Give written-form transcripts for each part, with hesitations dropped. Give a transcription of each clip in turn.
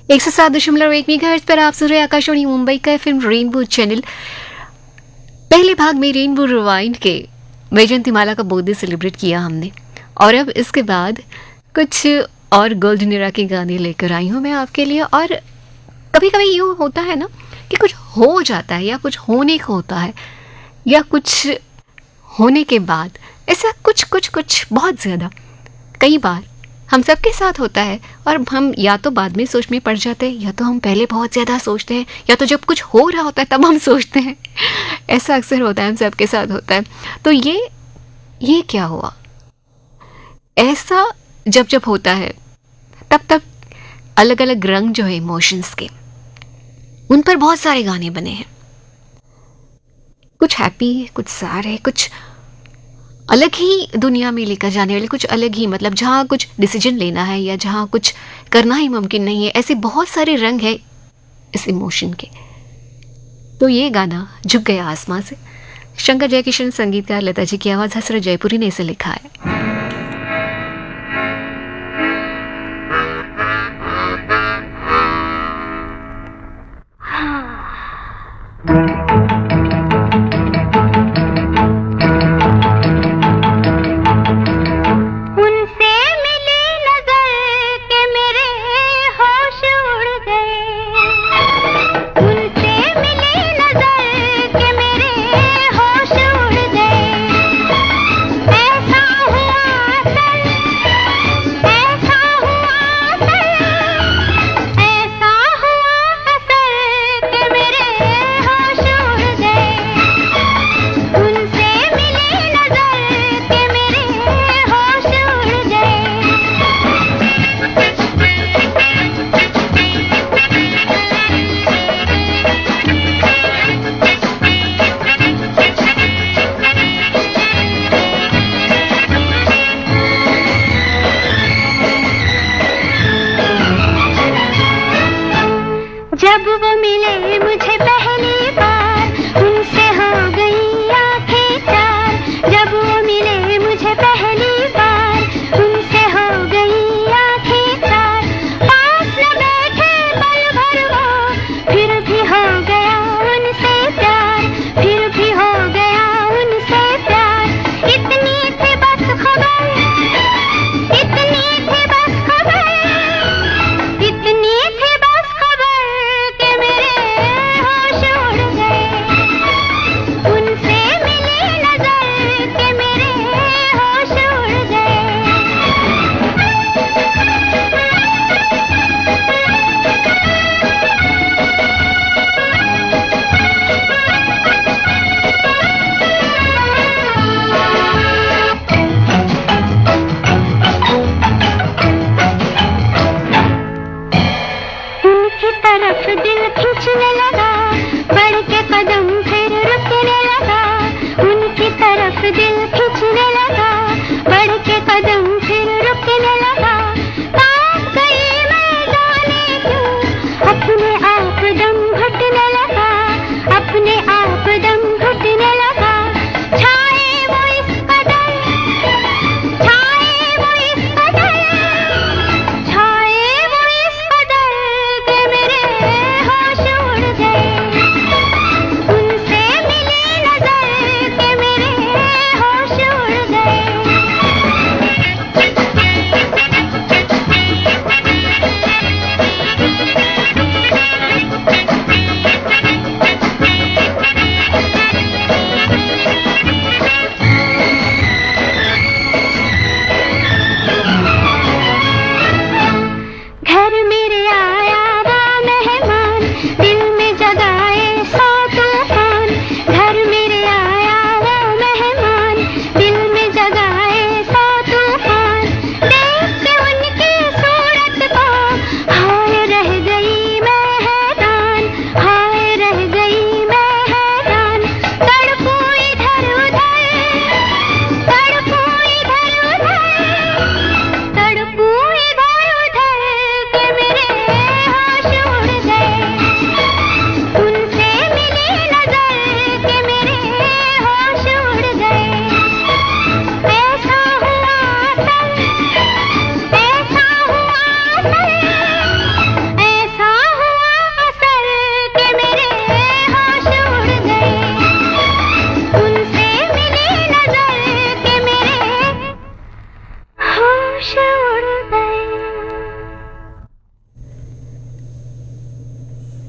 107.1 megahertz पर आप सुन रहे आकाशवाणी मुंबई का एफएम रेनबो चैनल। पहले भाग में रेनबो रिवाइंड के वैजयंतीमाला का बर्थडे सेलिब्रेट किया हमने, और अब इसके बाद कुछ और गोल्डन एरा के गाने लेकर आई हूँ मैं आपके लिए। और कभी कभी यूँ होता है ना कि कुछ हो जाता है या कुछ होने को होता है या कुछ होने के बाद ऐसा कुछ कुछ कुछ बहुत ज़्यादा कई बार हम सबके साथ होता है, और हम या तो बाद में सोच में पड़ जाते हैं या तो हम पहले बहुत ज़्यादा सोचते हैं या तो जब कुछ हो रहा होता है तब हम सोचते हैं। ऐसा अक्सर होता है, हम सबके साथ होता है। तो ये क्या हुआ, ऐसा जब जब होता है तब तब अलग अलग रंग जो है इमोशंस के, उन पर बहुत सारे गाने बने हैं। कुछ हैप्पी है, कुछ सैड है, कुछ अलग ही दुनिया में लेकर जाने वाले, कुछ अलग ही, मतलब जहाँ कुछ डिसीजन लेना है या जहाँ कुछ करना ही मुमकिन नहीं है। ऐसे बहुत सारे रंग हैं इस इमोशन के। तो ये गाना झुक गया आसमां से, शंकर जयकिशन संगीतकार, लता जी की आवाज़, हसरत जयपुरी ने इसे लिखा है।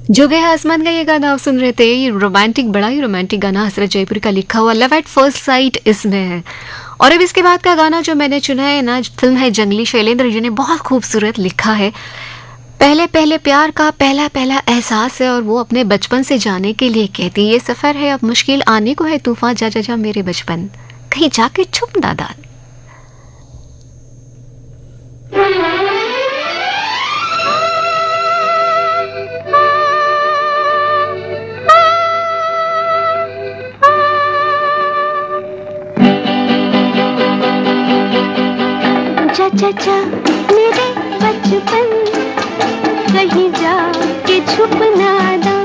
जो गए आसमान का ये गाना आप सुन रहे थे। ये रोमांटिक, बड़ा ही रोमांटिक गाना हसरत जयपुर का लिखा हुआ लव एट फर्स्ट साइट इसमें है। और अब इसके बाद का गाना जो मैंने चुना है ना, फिल्म है जंगली। शैलेंद्र जी ने बहुत खूबसूरत लिखा है। पहले पहले प्यार का पहला पहला एहसास है और वो अपने बचपन से जाने के लिए कहती है, ये सफ़र है अब मुश्किल आने को है तूफान, जा जा जा मेरे बचपन कहीं जाके छुप ना डाल। जा जा मेरे बचपन कहीं जा के छुप ना दा,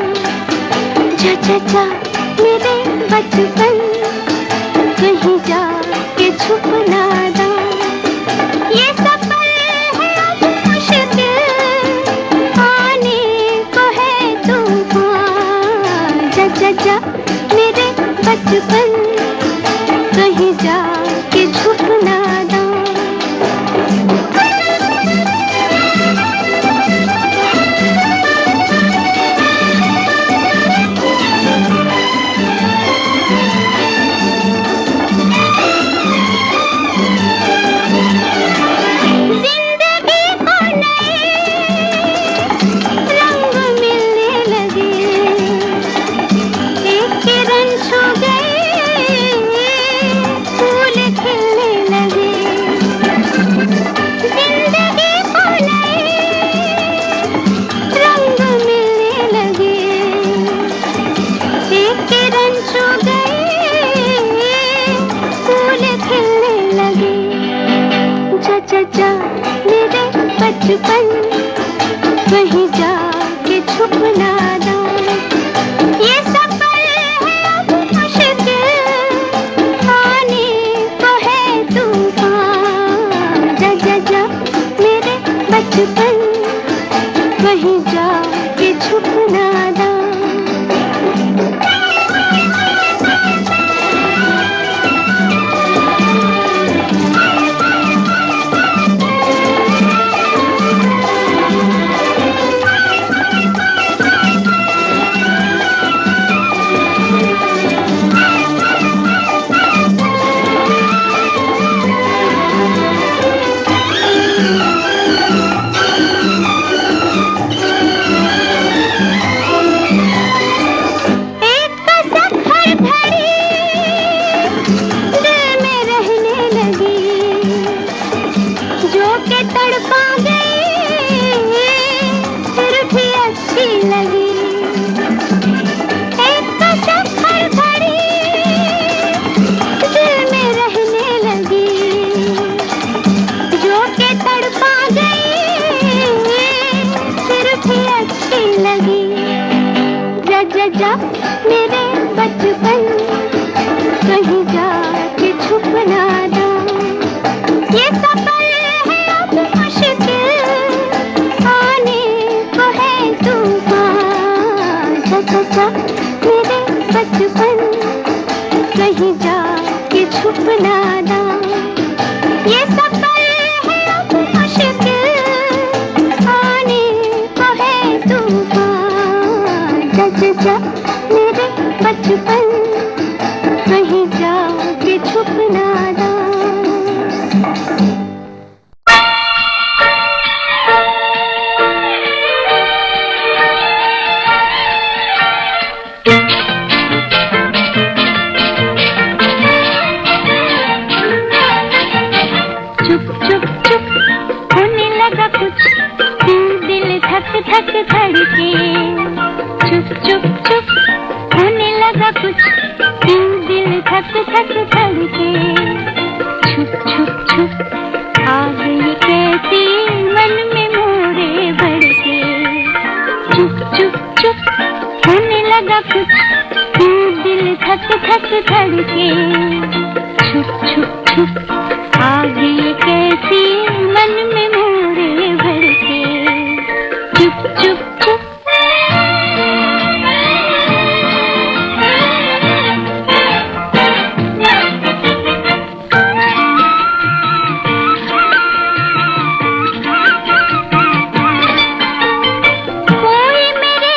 जा जा जा मेरे बचपन कहीं जा के छुप ना दा। ये सफर है अब मुश्किल आने को है तूफान, जा जा जा मेरे बचपन कहीं जा के छुप ना दा। बचपन कहीं जा के छुप ना दा, ये सफर है अब मुश्किल आने को है तूफान, जा जा जा मेरे बचपन कहीं जा के छुप ना दा। जा मेरे बचपन कहीं जा के छुप ना दा, ये सफर है अब मुश्किल आने को है तूफान, जा जा जा मेरे बचपन कहीं जा के छुप ना दा, ये सफर है अब मुश्किल आने को है तूफान, जा जा जा मेरे बचपन कहीं जा के छुप ना दा। चुप चुप चुप होने लगा कुछ, दिल धक धक धड़के, चुप चुप चुप होने लगा कुछ, दिल धक धक धड़के, छुप छुप छुप आ गई कैसी मन में मोरे भड़के, चुप चुप चुप होने लगा कुछ, दिल धक धक धड़के, छुप छुप छुप आ गई कैसी मन में मोरे भड़के, चुप चुप चुप। कोई मेरे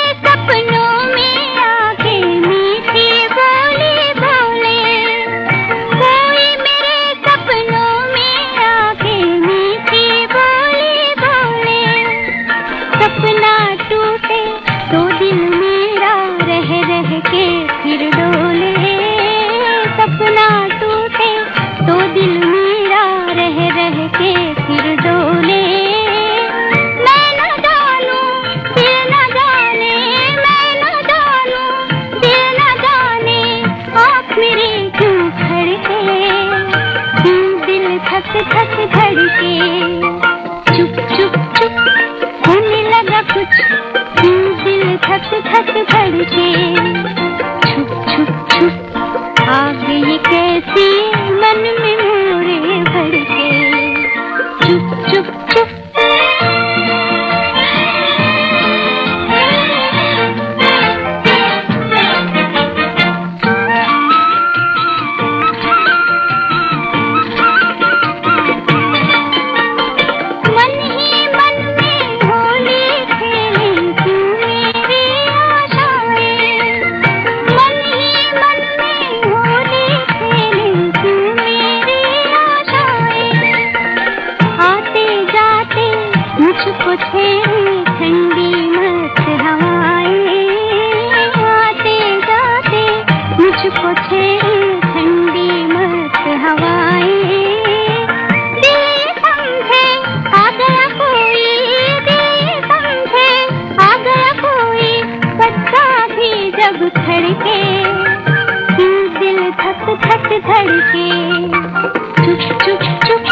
धक धक धड़के, चुप चुप चुप होने लगा कुछ, दिल धक धक धड़के, छुप छुप छुप आग ये कैसी मन में मोरे भड़के, चुप चुप चुप। मुझको छेड़े ठंडी मस्त हवाएं, आते जाते मुझको छेड़े ठंडी मस्त हवाएं, दिल समझे आ गया कोई, दिल समझे आ गया कोई, बच्चा भी जब धड़के, दिल धक धक धड़के, चुप चुप चुप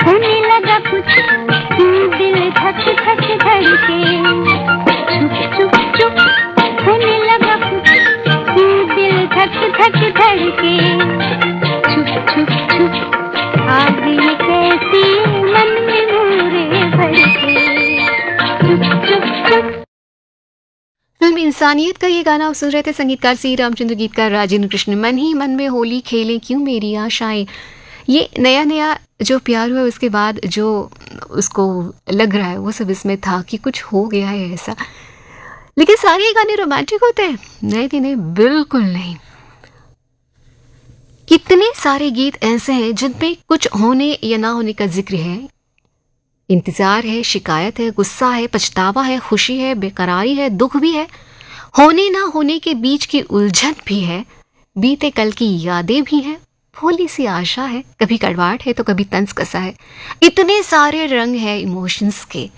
होने लगा कुछ, दिल धक धक धड़के, चुप चुप चुप होने लगा कुछ, दिल धक धक धड़के, चुप चुप चुप आग ये कैसी मन में मोरे भड़के, चुप चुप चुप। फिल्म इंसानियत का ये गाना आप सुन रहे थे, संगीतकार सी रामचंद्र, गीतकार राजेंद्र कृष्ण। मन ही मन में होली खेले क्यों मेरी आशाएं, ये नया नया जो प्यार हुआ उसके बाद जो उसको लग रहा है वो सब इसमें था कि कुछ हो गया है ऐसा। लेकिन सारे ही गाने रोमांटिक होते हैं? नहीं नहीं, बिल्कुल नहीं। कितने सारे गीत ऐसे हैं जिनमें कुछ होने या ना होने का जिक्र है, इंतजार है, शिकायत है, गुस्सा है, पछतावा है, खुशी है, बेकरारी है, दुख भी है, होने ना होने के बीच की उलझन भी है, बीते कल की यादें भी हैं, भोली सी आशा है, कभी कड़वाहट है तो कभी तंज कसा है। इतने सारे रंग हैं इमोशंस के,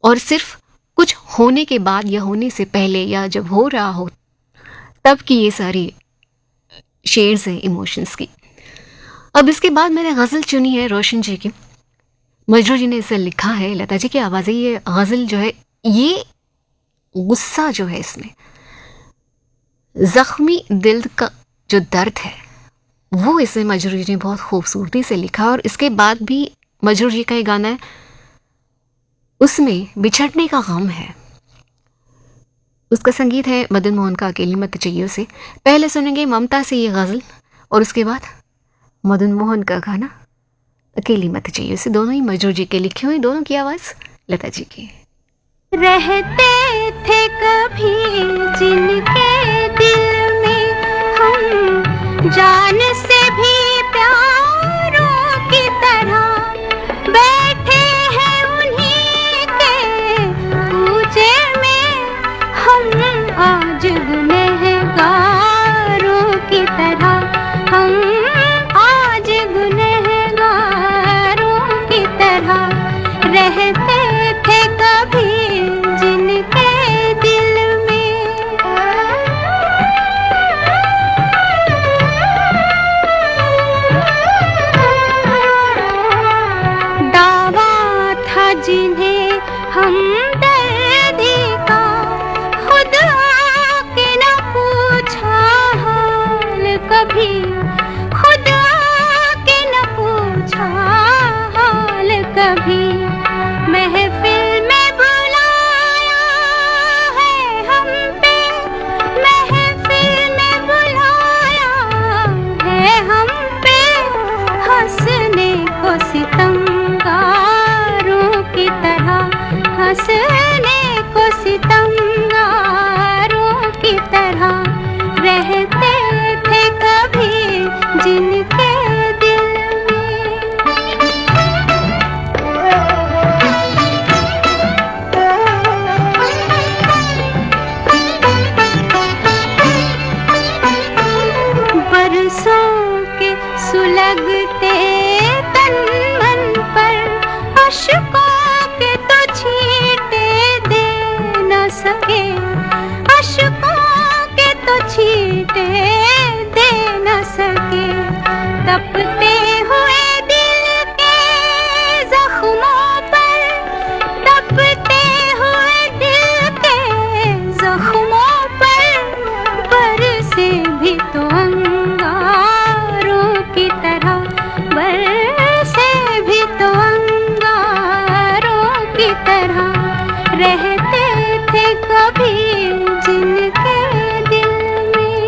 और सिर्फ कुछ होने के बाद या होने से पहले या जब हो रहा हो तब की ये सारी शेड्स हैं इमोशंस की। अब इसके बाद मैंने गज़ल चुनी है रोशन जी की। मजरू जी ने इसे लिखा है, लता जी की आवाज़ है। ये गज़ल जो है, ये गुस्सा जो है इसमें, ज़ख्मी दिल का जो दर्द है वो इसे मजरू जी ने बहुत खूबसूरती से लिखा। और इसके बाद भी मजरू जी का ये गाना है, उसमें बिछड़ने का गम है। उसका संगीत है मदन मोहन का अकेली मत चाहिए से। पहले सुनेंगे ममता से ये गज़ल, और उसके बाद मदन मोहन का गाना अकेली मत चाहिए से। दोनों ही मजरू जी के लिखे हुए, दोनों की आवाज़ लता जी की। रहते थे कभी जिनके दिल में हम जान से भी प्यारों की तरह बैठे हैं, उन्हीं के पूजे में हम आज गुनहगारों की तरह, हम आज गुनहगारों की तरह रहते थे कभी जिनके दिल में। कभी जिनके दिल में।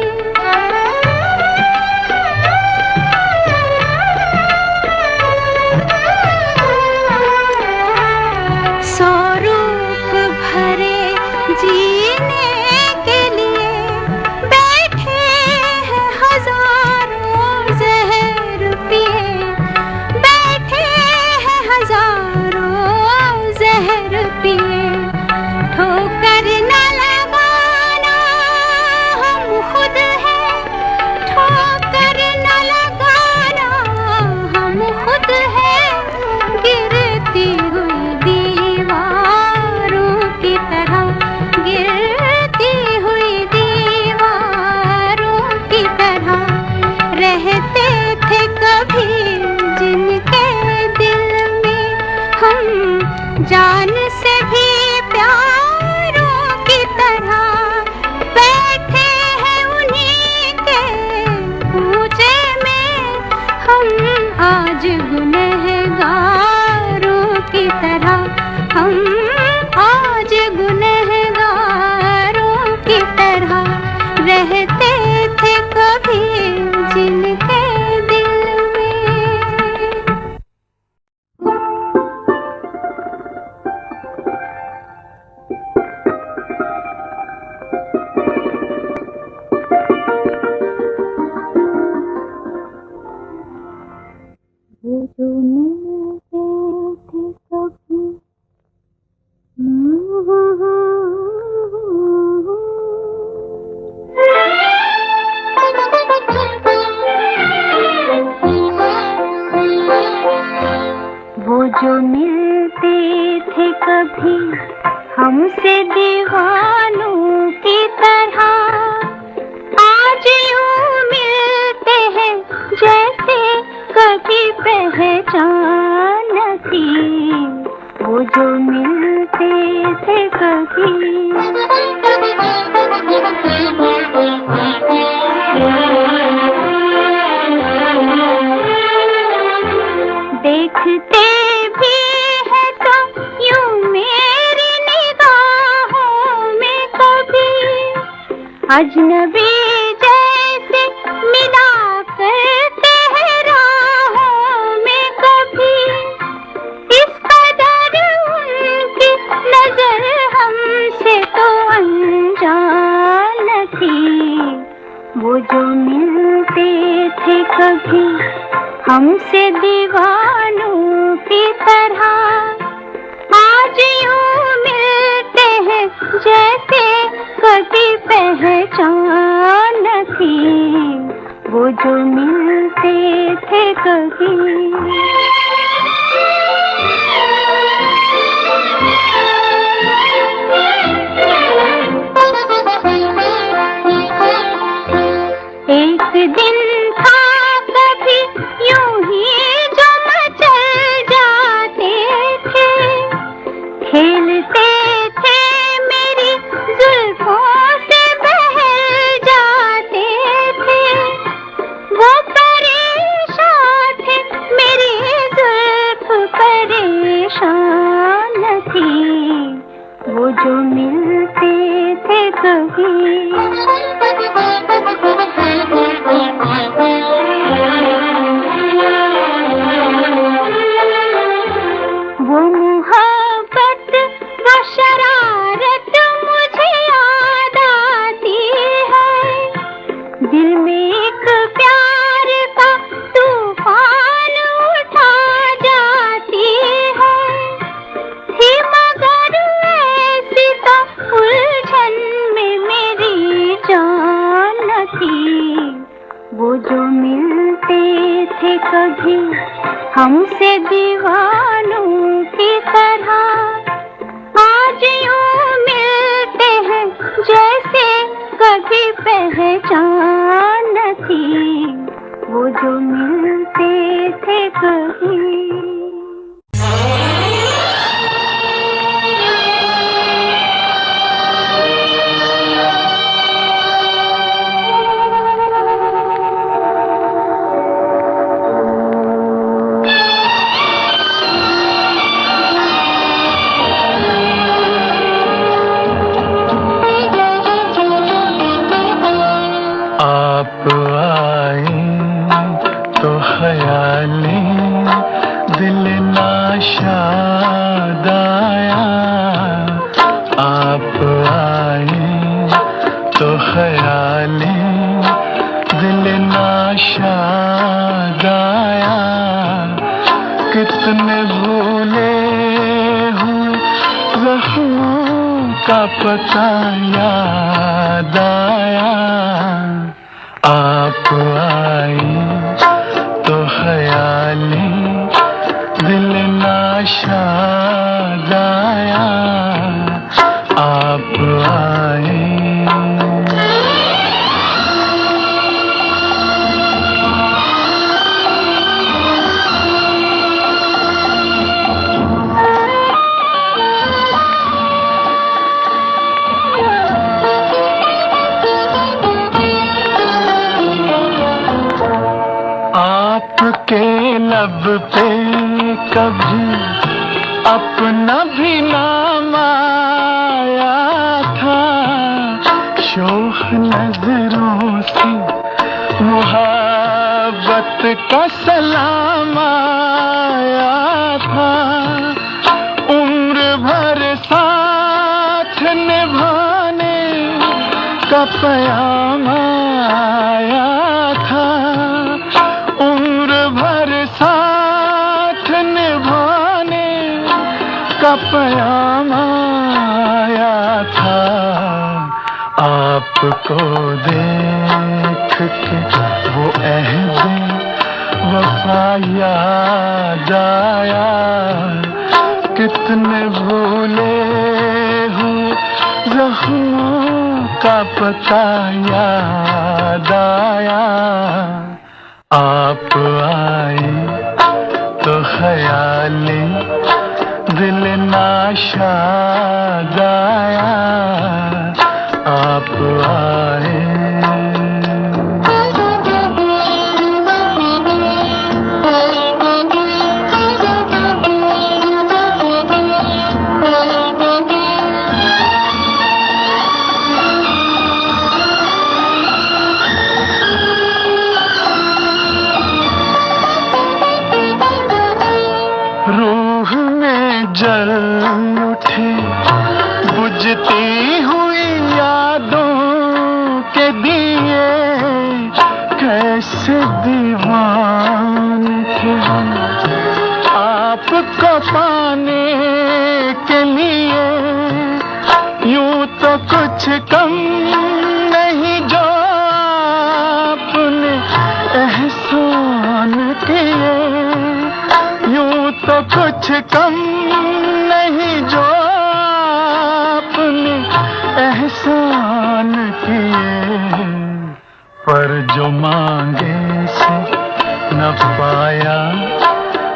सौ रूप भरे जीने के लिए बैठे हैं हजारों ज़हर पिए, बैठे हैं हजारों ज़हर पिए। ठोकर न लगाना हम खुद हैं, ठोकर न लगाना हम खुद हैं। गिरती हुई दीवारों की तरह, गिरती हुई दीवारों की तरह रहते थे कभी जिनके दिल में हम। जान से भी प्यारों की तरह बैठे हैं उन्हीं के पूजे में हम। आज गुनहगारों की तरह हम, आज गुनहगारों की तरह रहते थे कभी जिनके दिल में। वो जो मिलते थे कभी, वो जो मिलते थे कभी हमसे दीवानों की तरह, आज यूं मिलते हैं जैसे कभी पहचान न थी। वो जो मिलते थे कभी। देखते भी है तो यूं मेरी निगाहों में कभी अजनबी जैसे मिला करते हैं राहों में कभी। इस कदर उनकी नजर हमसे तो अनजान थी। वो जो मिलते थे कभी हमसे दीवानों की तरह, आज यूं मिलते हैं जैसे कभी पहचान न थी। वो जो मिलते थे कभी। एक दिन था कभी यूं ही जो मचल जाते थे, खेलते थे मेरी जुल्फों से बहल जाते थे। वो परेशान थे मेरी जुल्फ परेशान थी। वो जो मिलते थे कभी। वो मोहब्बत वो शरारत मुझे याद आती है। दिल में एक प्यार का तूफान उठा जाती है। थी मगर ऐसी तो उलझन में मेरी जान न थी। वो जो मिलते थे कभी हमसे दीवानों की तरह, आज यूं मिलते हैं जैसे कभी पहचान न थी। वो जो मिलते थे कभी। आप आए तो ख्याली दिल नाशाद आया, कितने भूले हुए ज़ख्मों का पता याद आया। आप आए तो ख्याली दिल नाशाद आया, आप आए। आपके लब पे कभी अपना भी नाम आया था, शोख नजरों से मुहब्बत का सलाम आया था, उम्र भर साथ निभाने का पयाम आया था, उम्र भर साथ निभाने का पयाम आया था। आपको देख के वो अहद वफा याद आया, कितने भूले हुए ज़ख्मों का पता याद आया। आप आए तो ख्याली दिल नाशाद आया, आप आए। रूह में जल उठे बुझती हुई यादों के दिए, कैसे दीवाने थे हम आपको पाने के लिए, यूं तो कुछ कम नहीं जो आपने एहसान किए, यूं तो कुछ कम नहीं जो आपने एहसान किए, पर जो मांगे से न पाया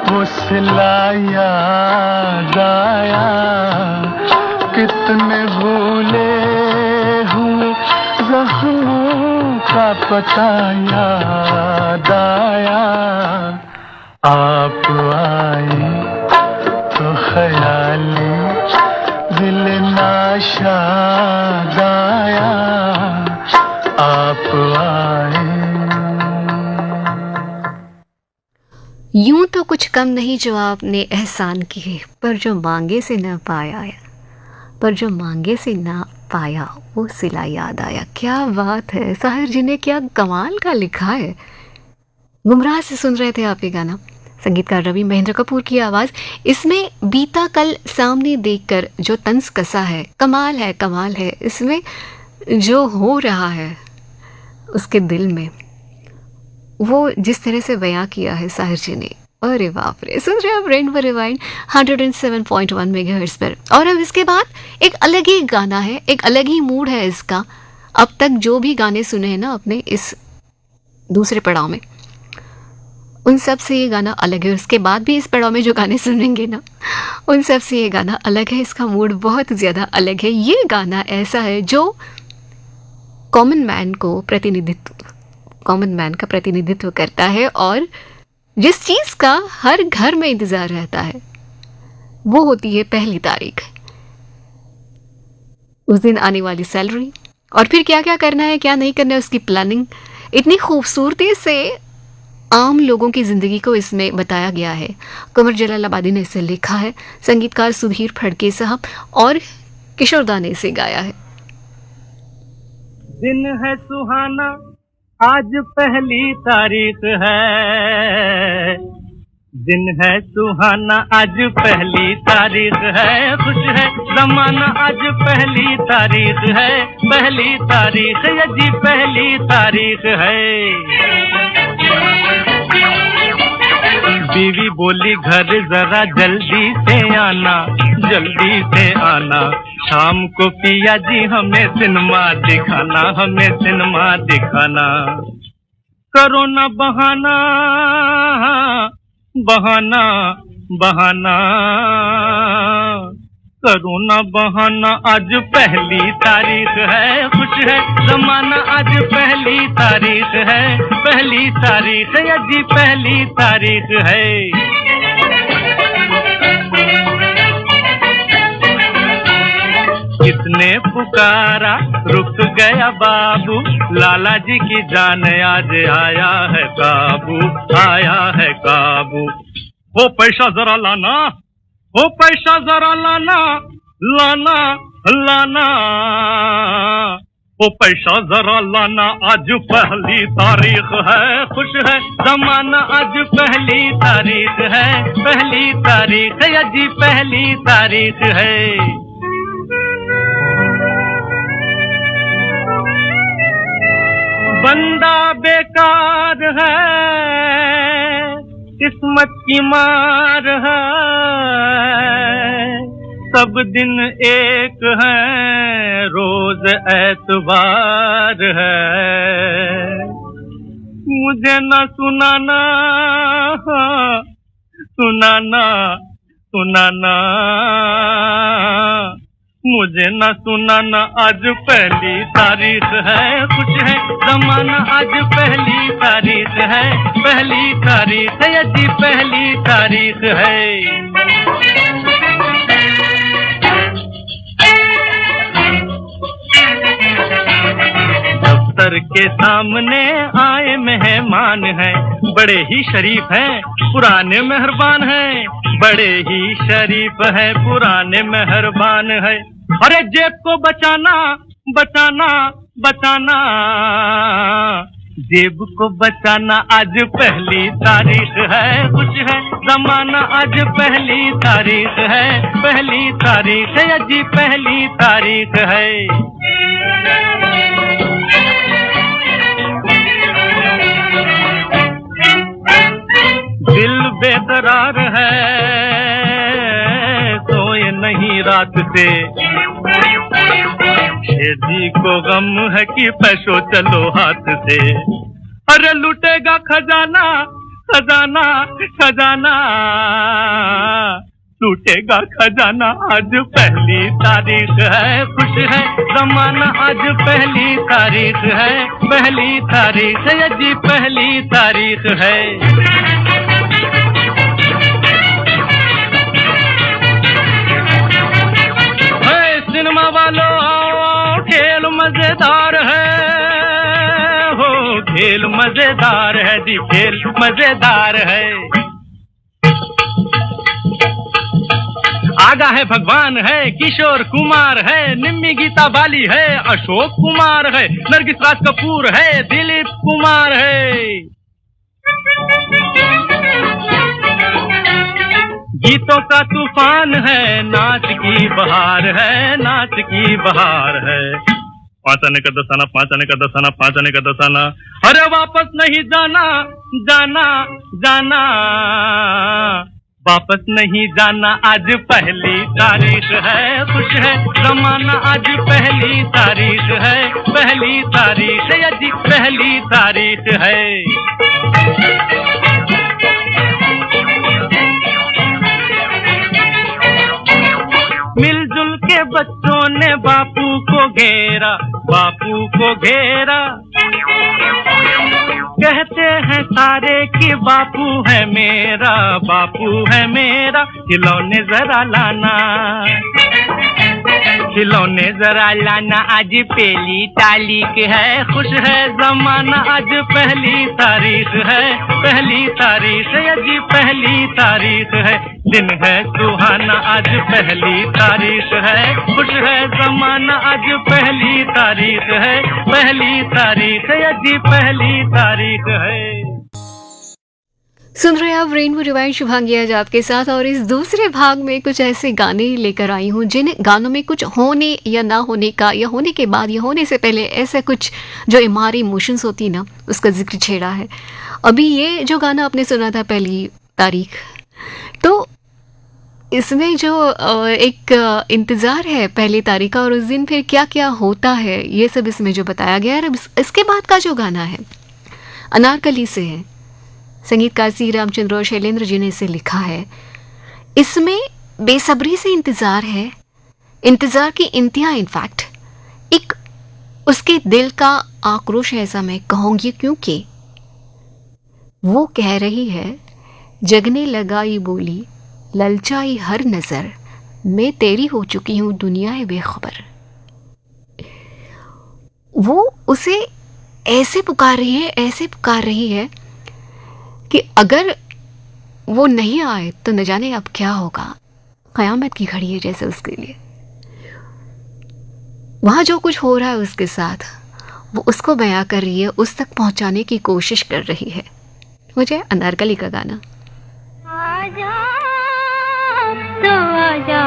वो सिला याद आया, कितने भूले हुए ज़ख्मों का पता याद आया। आप आए तो ख्याली दिल नाशाद आया, आप आए। यूं तो कुछ कम नहीं जो आपने एहसान किए, पर जो मांगे से न पाया, पर जो मांगे से ना पाया वो सिला याद आया। क्या बात है, साहिर जी ने क्या कमाल का लिखा है। गुमराह से सुन रहे थे आप ये गाना, संगीतकार रवि महेंद्र कपूर की आवाज़। इसमें बीता कल सामने देखकर जो तंज कसा है, कमाल है, कमाल है। इसमें जो हो रहा है उसके दिल में, वो जिस तरह से बयां किया है साहिर जी ने, अरे बाप रे। सुन रहे आप रेनबो रिवाइंड 107.1 मेगाहर्ट्ज़ पर। और अब इसके बाद एक अलग ही गाना है, एक अलग ही मूड है इसका। अब तक जो भी गाने सुने हैं ना अपने इस दूसरे पड़ाव में, उन सब से ये गाना अलग है। उसके बाद भी इस पड़ाव में जो गाने सुनेंगे ना, उन सब से ये गाना अलग है। इसका मूड बहुत ज़्यादा अलग है। ये गाना ऐसा है जो कॉमन मैन का प्रतिनिधित्व करता है, और जिस चीज़ का हर घर में इंतज़ार रहता है वो होती है 1 तारीख। उस दिन आने वाली सैलरी, और फिर क्या क्या करना है, क्या नहीं करना है, उसकी प्लानिंग इतनी खूबसूरती से आम लोगों की ज़िंदगी को इसमें बताया गया है। कमर जलालाबादी ने इसे लिखा है, संगीतकार सुधीर फड़के साहब। और किशोरदा ने इसे गाया है। दिन है सुहाना, आज पहली तारीख है। दिन है सुहाना, आज पहली तारीख है। खुश है जमाना, आज पहली तारीख है। पहली तारीख है जी, पहली तारीख है। बीवी बोली घर जरा जल्दी से आना, जल्दी से आना। शाम को पिया जी हमें सिनेमा दिखाना, हमें सिनेमा दिखाना। करो ना बहाना, बहाना बहाना, करो ना बहाना, आज पहली तारीख है। खुश है जमाना, आज पहली तारीख है। पहली तारीख है जी, पहली तारीख है। किसने पुकारा, रुक गया बाबू, लाला जी की जान आज आया है काबू, आया है काबू। हो पैसा जरा लाना, हो पैसा जरा लाना, लाना लाना, हो पैसा जरा लाना, आज पहली तारीख है। खुश है जमाना, आज पहली तारीख है। पहली तारीख है जी, पहली तारीख है। बंदा बेकार है, किस्मत की मार है। सब दिन एक है, रोज एतबार है। मुझे न सुनाना, सुनाना सुनाना, मुझे न सुनाना, आज पहली तारीख है। कुछ है जमाना, आज पहली तारीख है। पहली तारीख है जी, पहली तारीख है। दफ्तर के सामने आए मेहमान हैं, बड़े ही शरीफ हैं, पुराने मेहरबान हैं। बड़े ही शरीफ हैं, पुराने मेहरबान हैं। अरे जेब को बचाना, बचाना बचाना, जेब को बचाना, आज पहली तारीख है। कुछ है जमाना, आज पहली तारीख है। पहली तारीख है जी, पहली तारीख है। दिल बेकरार है, सोए नहीं रात से। शेरजी को गम है कि पैसों चलो हाथ से। अरे लूटेगा खजाना, खजाना खजाना, लूटेगा खजाना, आज पहली तारीख है। खुश है जमाना, आज पहली तारीख है। पहली तारीख है जी, पहली तारीख है। सिनेमा वालों आओ, खेल मजेदार है हो, खेल मजेदार है जी, खेल मजेदार है। आगा है भगवान है, किशोर कुमार है, निम्मी गीता बाली है, अशोक कुमार है, नरगिस राज कपूर है, दिलीप कुमार है। गीतों का तूफान है, नाच की बहार है, नाच की बहार है। पाँच आने का दसाना, पाँच आने का दसाना, पाँच आने का दसाना। अरे वापस नहीं जाना, जाना जाना, वापस नहीं जाना, आज पहली तारीख है। खुश है जमाना, आज पहली तारीख है। पहली तारीख है जी, पहली तारीख है। मिलजुल के बच्चों ने बापू को घेरा, बापू को घेरा। कहते हैं सारे कि बापू है मेरा, बापू है मेरा, खिलौने जरा लाना। खिलौने जरा लाना आज पहली तारीख है, खुश है जमाना आज पहली तारीख है, पहली तारीख है जी पहली तारीख है, दिन है सुहाना आज पहली तारीख है, खुश है जमाना आज पहली तारीख है, पहली तारीख है जी पहली तारीख है। सुन रहे हैं आप रेनबो रिवाइंड, शुभांगी आज आपके साथ। और इस दूसरे भाग में कुछ ऐसे गाने लेकर आई हूँ जिन गानों में कुछ होने या ना होने का, या होने के बाद या होने से पहले ऐसा कुछ जो हमारी इमोशंस होती ना, उसका जिक्र छेड़ा है। अभी ये जो गाना आपने सुना था पहली तारीख, तो इसमें जो एक इंतज़ार है पहली तारीख का, और उस दिन फिर क्या क्या होता है ये सब इसमें जो बताया गया है। इसके बाद का जो गाना है अनारकली से है, संगीतकार सी रामचंद्र और शैलेंद्र जी ने इसे लिखा है। इसमें बेसब्री से इंतज़ार है, इंतज़ार की इंतहा, इनफैक्ट एक उसके दिल का आक्रोश है ऐसा मैं कहूँगी, क्योंकि वो कह रही है जगने लगाई बोली ललचाई हर नज़र, मैं तेरी हो चुकी हूँ दुनिया है बेखबर। वो उसे ऐसे पुकार रही है, ऐसे पुकार रही है कि अगर वो नहीं आए तो न जाने अब क्या होगा, क़यामत की घड़ी है जैसे उसके लिए। वहाँ जो कुछ हो रहा है उसके साथ, वो उसको बयां कर रही है, उस तक पहुँचाने की कोशिश कर रही है। मुझे अनारकली का गाना। आजा तो आजा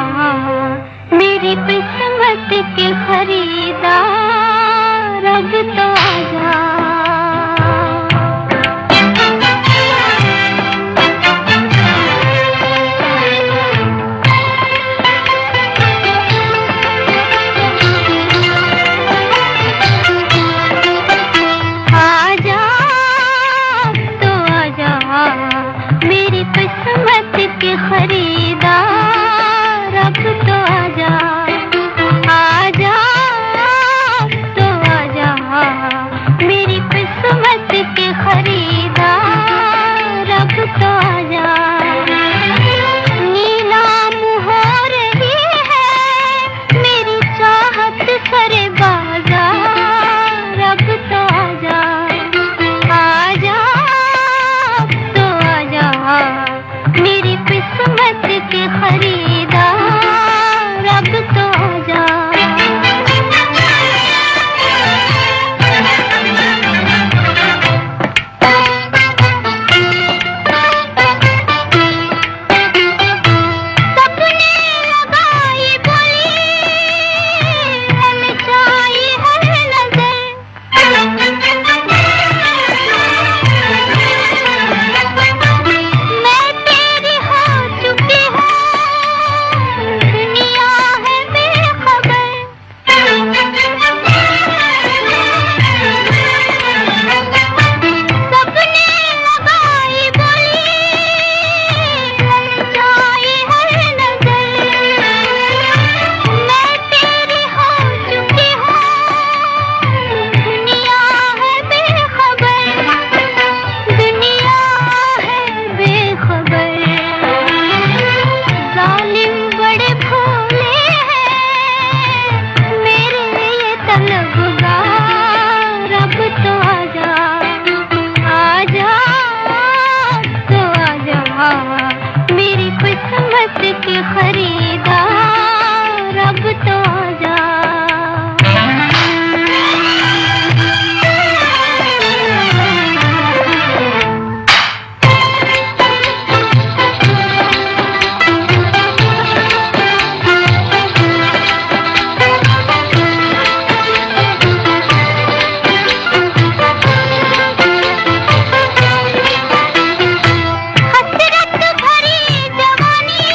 मेरी किस्मत के खरीदार, अब तो आजा। खरीदार अब तो आजा, आजा तो आजा मेरी किस्मत के खरीदार अब तो आजा। नीलाम हो रही है मेरी चाहत करे बाजार, अब तो आजा, आजा तो आजा मेरी किस्मत के खरीदार अब तो आजा। सबने लगाई बोली ललचाई हर नजर, मैं तेरी हो चुकी हूँ दुनिया है बेखबर। सबने लगाई बोली ललचाई हर नजर, मैं तेरी हो चुकी हूँ दुनिया है बेखबर, दुनिया है बेखबर। जालिम बड़े भोले हैं मेरे ये तलबगार, अब तो आजा, आजा तो आजा मेरी किस्मत के खरीदार, अब तो आजा। हसरत भरी जवानी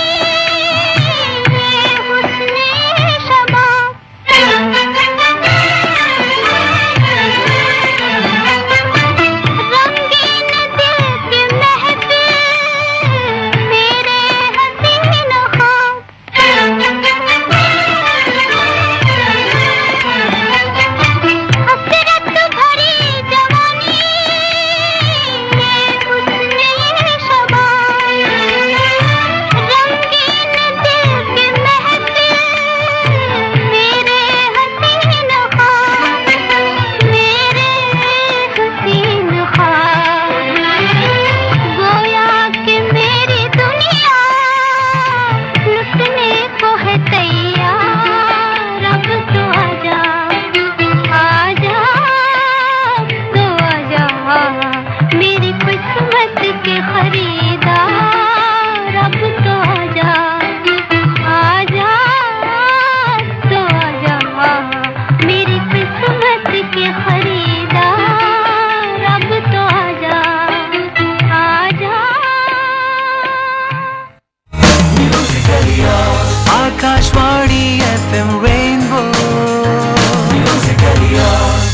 मेरी किस्मत के खरीदार अब तो आजा आजा। Akashvani FM rainbow Musically yours.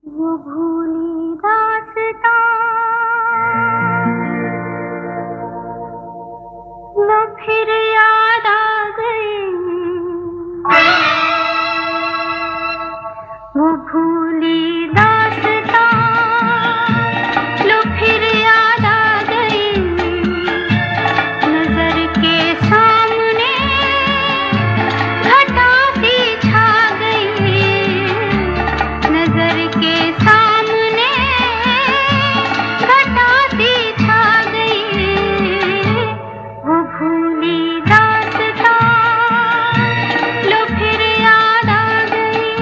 वो भूली दास्तां वो फिर याद आ गई। वो भूली दास्तां लो फिर याद आ गई। नजर के सामने घटा सी छा गई। नजर के सामने घटा सी छा गई। वो भूली दास्तां लो फिर याद आ गई।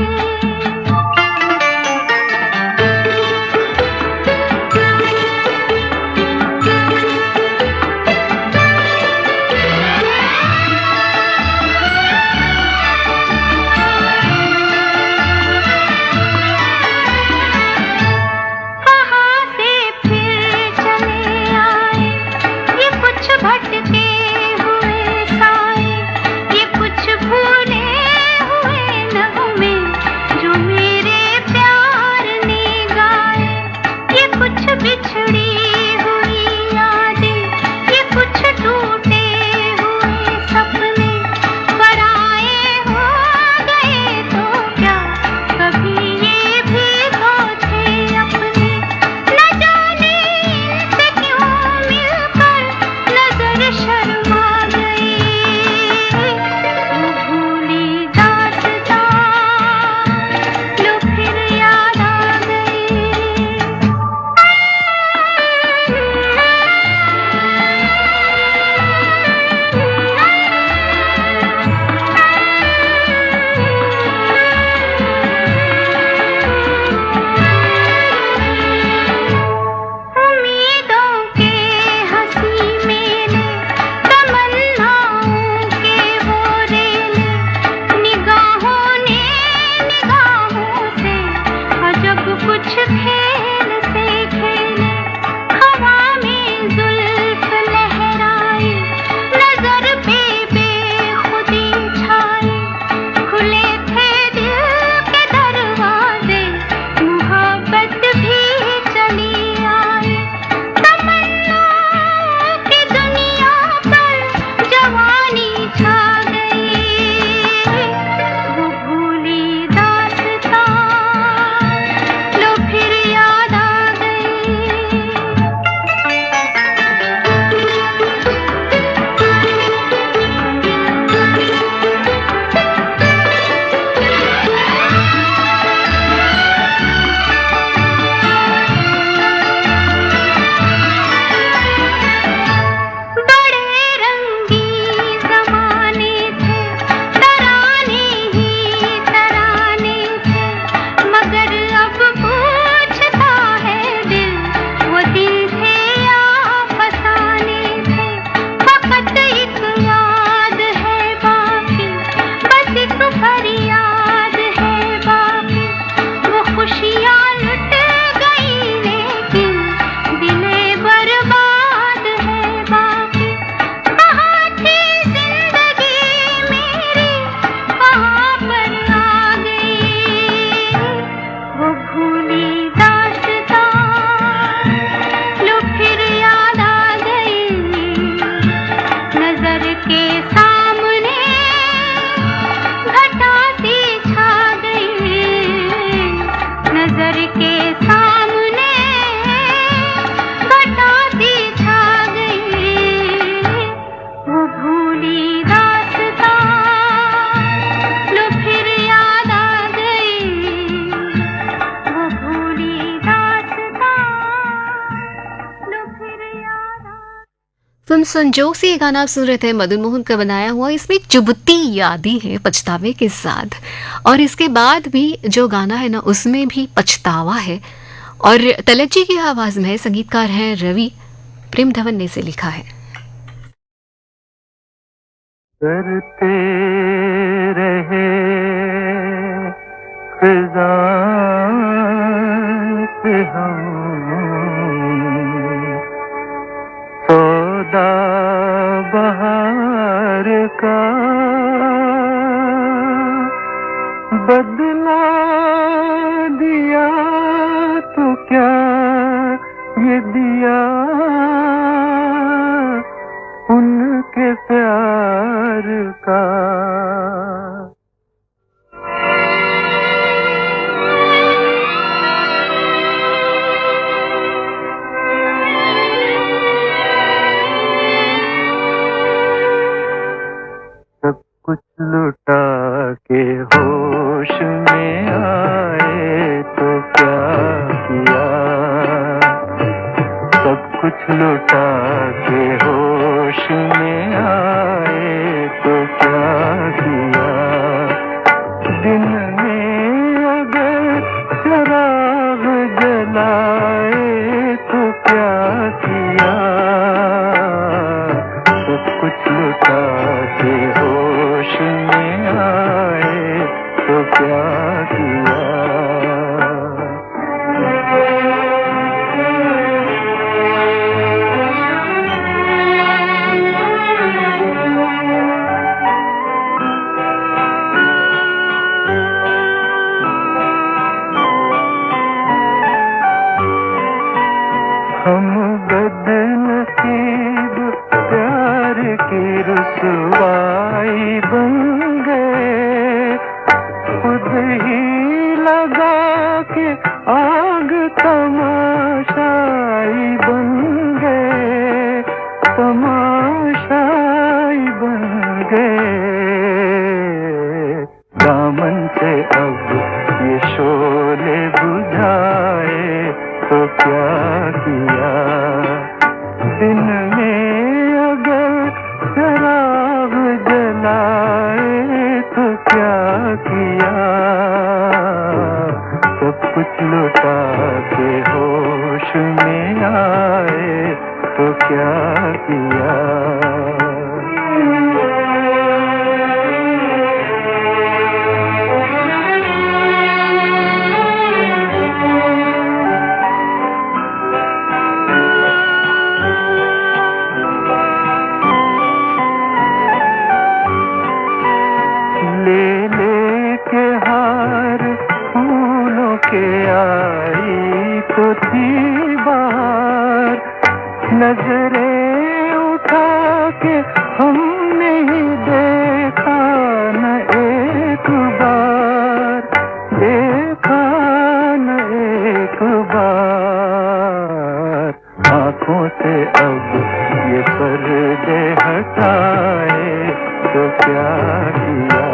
कहाँ से फिर चले आए ये कुछ भटके हुए साए। ये कुछ भूले हुए नगमे जो मेरे प्यार ने गाए। ये कुछ बिछड़ी हुई यादें ये कुछ टूटे हुए सपने। पराए हो गए तो क्या कभी ये भी तो थे अपने। न जाने इनसे क्यों मिलकर नजर शर्मा गई। वो भूली दास्तां लो फिर याद आ गई। फिल्म संजोग से ये गाना आप सुन रहे थे, मदन मोहन का बनाया हुआ। इसमें चुभती यादें हैं पछतावे के साथ, और इसके बाद भी जो गाना है ना उसमें भी पछतावा है। और तलत जी की आवाज में संगीतकार हैं रवि, प्रेम धवन ने इसे लिखा है। करते रहे फिजा से हम सौदा बहार का, बदला दिया तो क्या ये दिया उनके प्यार का। सब कुछ लुटा के होश में आए तो क्या किया, सब कुछ लुटा के होश में आए तो क्या किया, दिन में अगर चराग जलाए तो क्या किया, सब कुछ लुटा के होश में आए तो क्या किया। हम बदनसीब प्यार की रुसवाई बन गए, खुद ही लगा के आग तमाशाई बन गए, तमाशाई बन गए। दामन से अब ये शोले बुझाए तो क्या किया, दिन में अगर शराब जलाए तो क्या किया, सब कुछ लुटा के होश में आए तो क्या किया। तो थी बाहर, नजरें उठा के हमने ही देखा न एक बार, देखा न एक बार। आंखों से अब ये पर्दे हटाए तो क्या किया,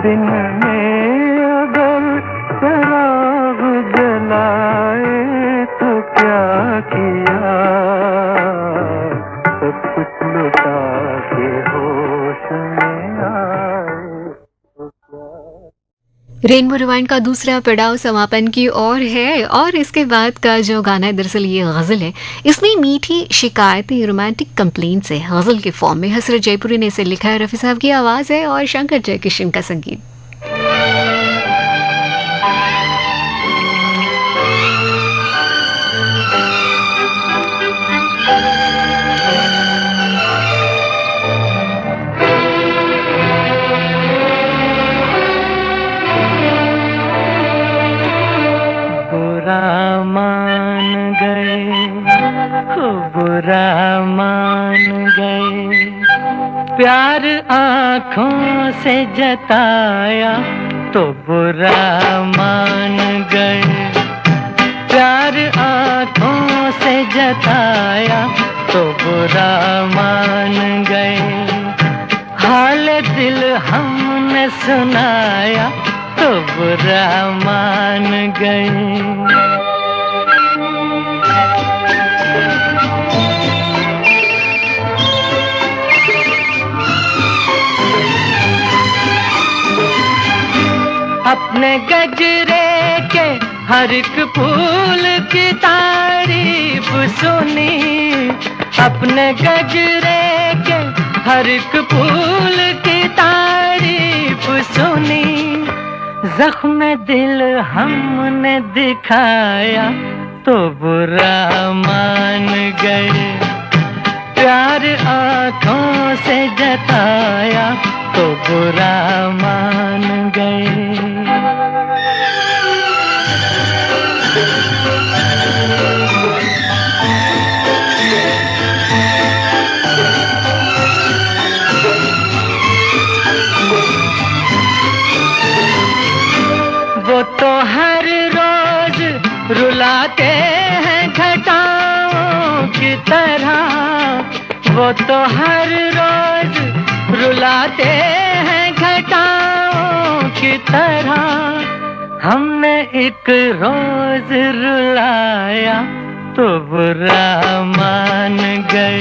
दिन में अगर चराग जलाए तो क्या किया, सब कुछ लुटा के होश में आए तो क्या। रेनबो रिवाइंड का दूसरा पड़ाव समापन की ओर है, और इसके बाद का जो गाना है दरअसल ये गजल है। इसमें मीठी शिकायतें, रोमांटिक कंप्लेंट्स है गजल के फॉर्म में। हसरत जयपुरी ने इसे लिखा है, रफी साहब की आवाज है और शंकर जयकिशन का संगीत। बुरा मान गए, बुरा मान गए, प्यार आँखों से जताया तो बुरा मान गए, प्यार आँखों से जताया तो बुरा मान गए, हाल दिल हमने सुनाया तो बुरा मान गए। अपने गजरे के हर एक फूल की तारीफ सुनी, अपने गजरे के हर एक फूल की तारीफ सुनी। जख्म दिल हमने दिखाया तो बुरा मान गए, प्यार आँखों से जताया तो बुरा मान गए। वो तो हर रोज रुलाते हैं घटाओं की तरह, वो तो हर रोज रुलाते हैं घटाओं की तरह। हमने एक रोज रुलाया तो बुरा मान गए,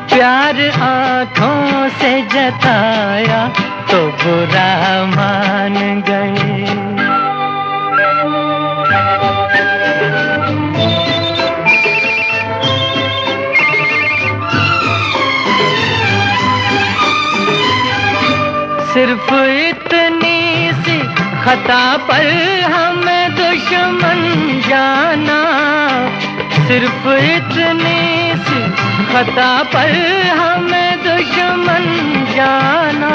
प्यार आँखों से जताया तो बुरा मान गए। सिर्फ इतनी सी खता पर हमें दुश्मन जाना, सिर्फ इतनी सी खता पर हमें दुश्मन जाना।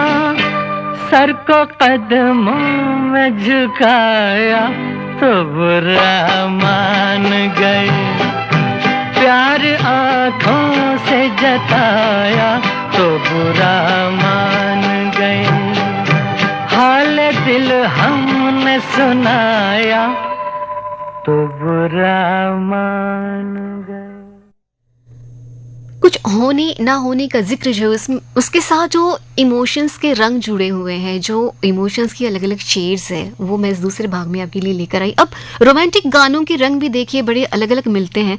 सर को कदमों में झुकाया तो बुरा मान गए, प्यार आँखों से जताया तो बुरा मान गए। हाल दिल हमने सुनाया तो बुरा मान गए। कुछ होने ना होने का जिक्र जो उसके साथ जो इमोशंस के रंग जुड़े हुए हैं, जो इमोशंस की अलग अलग शेड्स है, वो मैं इस दूसरे भाग में आपके लिए लेकर आई। अब रोमांटिक गानों के रंग भी देखिए बड़े अलग अलग मिलते हैं,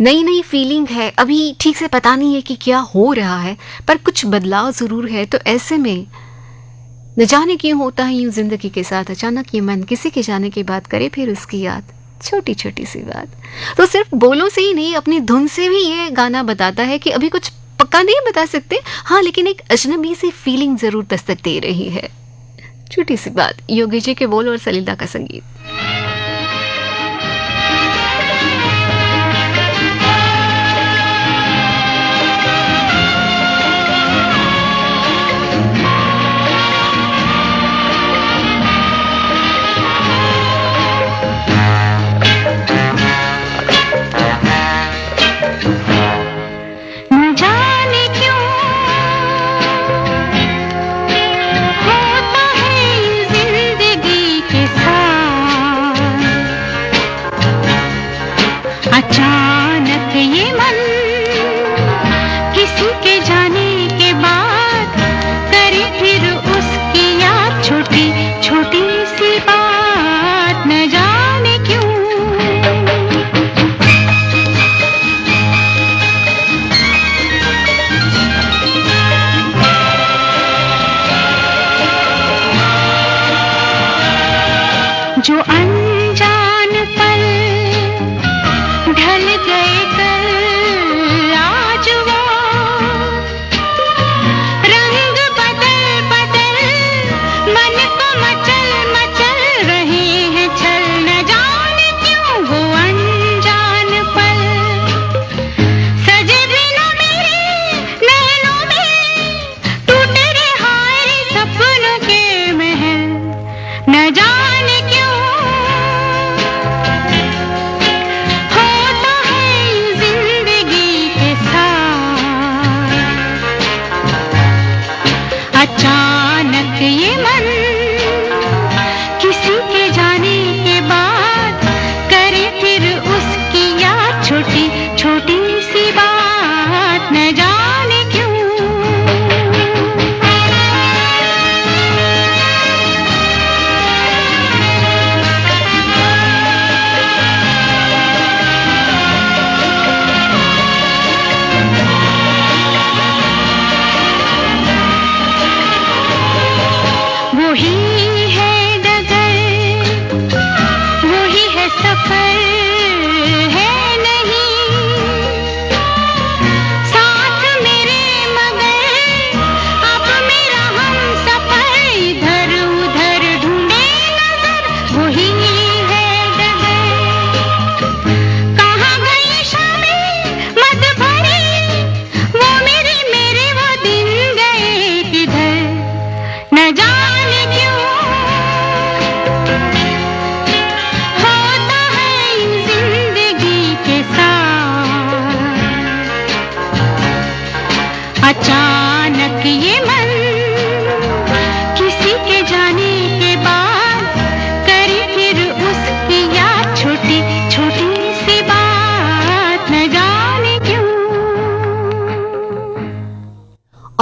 नई नई फीलिंग है, अभी ठीक से पता नहीं है कि क्या हो रहा है, पर कुछ बदलाव ज़रूर है। तो ऐसे में न जाने क्यों होता है यूं जिंदगी के साथ, अचानक ये मन किसी के जाने की बात करे, फिर उसकी याद, छोटी छोटी सी बात। तो सिर्फ बोलों से ही नहीं, अपनी धुन से भी ये गाना बताता है कि अभी कुछ पक्का नहीं बता सकते, हाँ, लेकिन एक अजनबी सी फीलिंग जरूर दस्तक दे रही है। छोटी सी बात, योगी जी के बोल और सलीला का संगीत। अचानक ये मन किसी के जाने के बाद करे फिर उसकी याद, छोटी छोटी सी बात, न जाने क्यों। जो अनजान पल ढल गए कल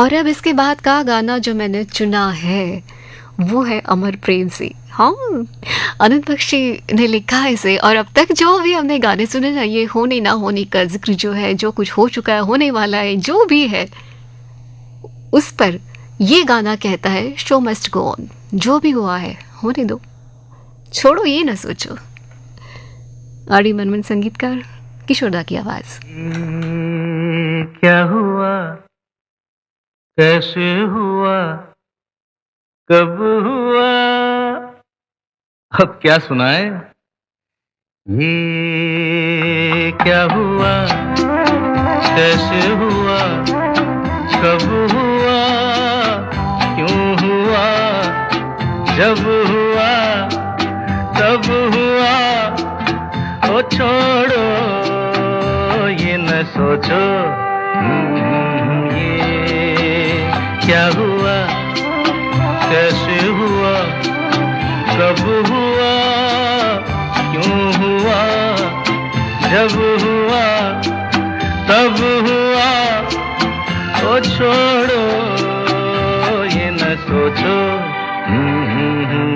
और अब इसके बाद का गाना जो मैंने चुना है वो है अमर प्रेम से। हाँ, अनंत बख्शी ने लिखा है इसे। और अब तक जो भी हमने गाने सुने ना, ये होने ना होने का जिक्र जो है, जो कुछ हो चुका है, होने वाला है, जो भी है, उस पर ये गाना कहता है शो मस्ट गो ऑन। जो भी हुआ है होने दो, छोड़ो ये ना सोचो। आर डी बर्मन संगीतकार, किशोरदा की आवाज। क्या हुआ, कैसे हुआ, कब हुआ, अब क्या सुनाए? ये क्या हुआ, कैसे हुआ, कब हुआ, क्यों हुआ, जब हुआ, तब हुआ, ओ छोड़ो ये न सोचो। ये क्या हुआ, कैसे हुआ, कब हुआ, क्यों हुआ, जब हुआ, तब हुआ, ओ छोड़ो ये न सोचो।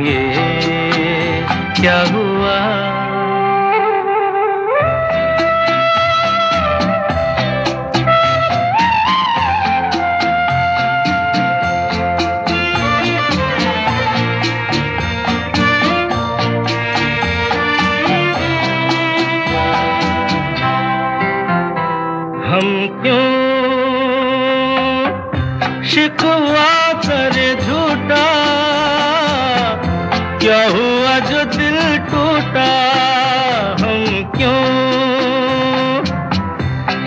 ये क्या हुआ। हम क्यों शिकवा करे झूठा, क्या हुआ जो दिल टूटा। हम क्यों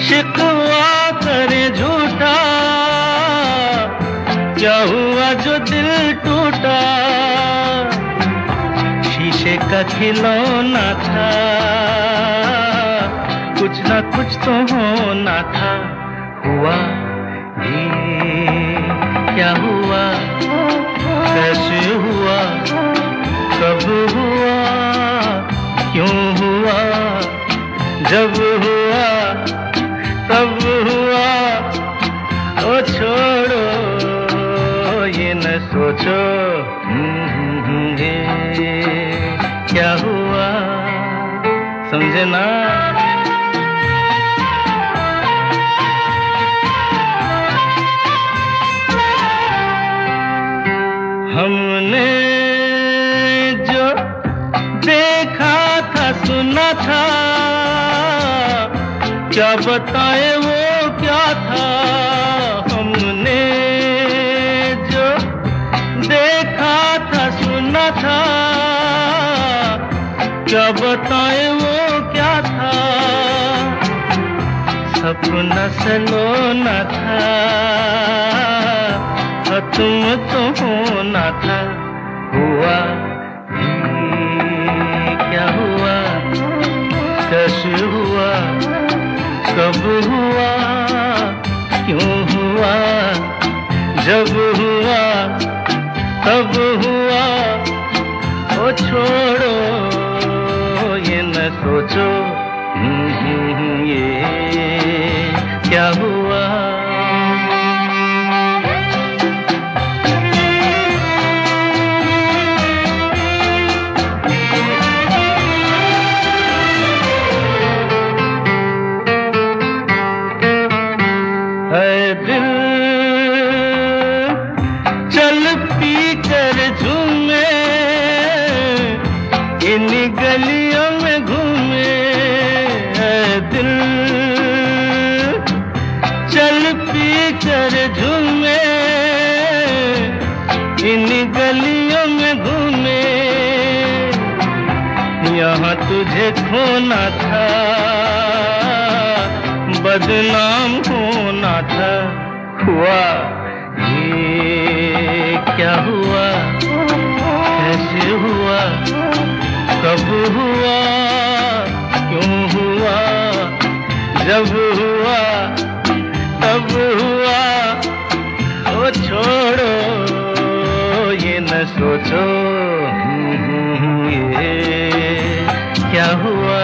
शिकवा करे झूठा, क्या हुआ जो दिल टूटा। शीशे का खिलौना था, कुछ ना कुछ तो होना था। हुआ ये क्या हुआ, कैसे हुआ, कब हुआ, क्यों हुआ, जब हुआ, तब हुआ, ओ छोड़ो ये न सोचो। ये क्या हुआ, समझे ना। हमने जो देखा था, सुना था, क्या बताए वो क्या था। हमने जो देखा था, सुना था, क्या बताए वो क्या था। सपना सलोना था, तुम तो होना था। हुआ ये क्या हुआ, कैसे हुआ, कब हुआ, क्यों हुआ, जब हुआ, तब हुआ, ओ छोड़ो ये न सोचो। ये क्या हुआ। दिल चल पी कर झूमे, इन गलियों में घूमे। दिल चल पी कर झूमे, इन गलियों में घूमे। यहाँ तुझे खोना था, बदनाम होना था। हुआ ये क्या हुआ, कैसे हुआ, कब हुआ, क्यों हुआ, जब हुआ, तब हुआ, ओ छोड़ो ये न सोचो। ये क्या हुआ।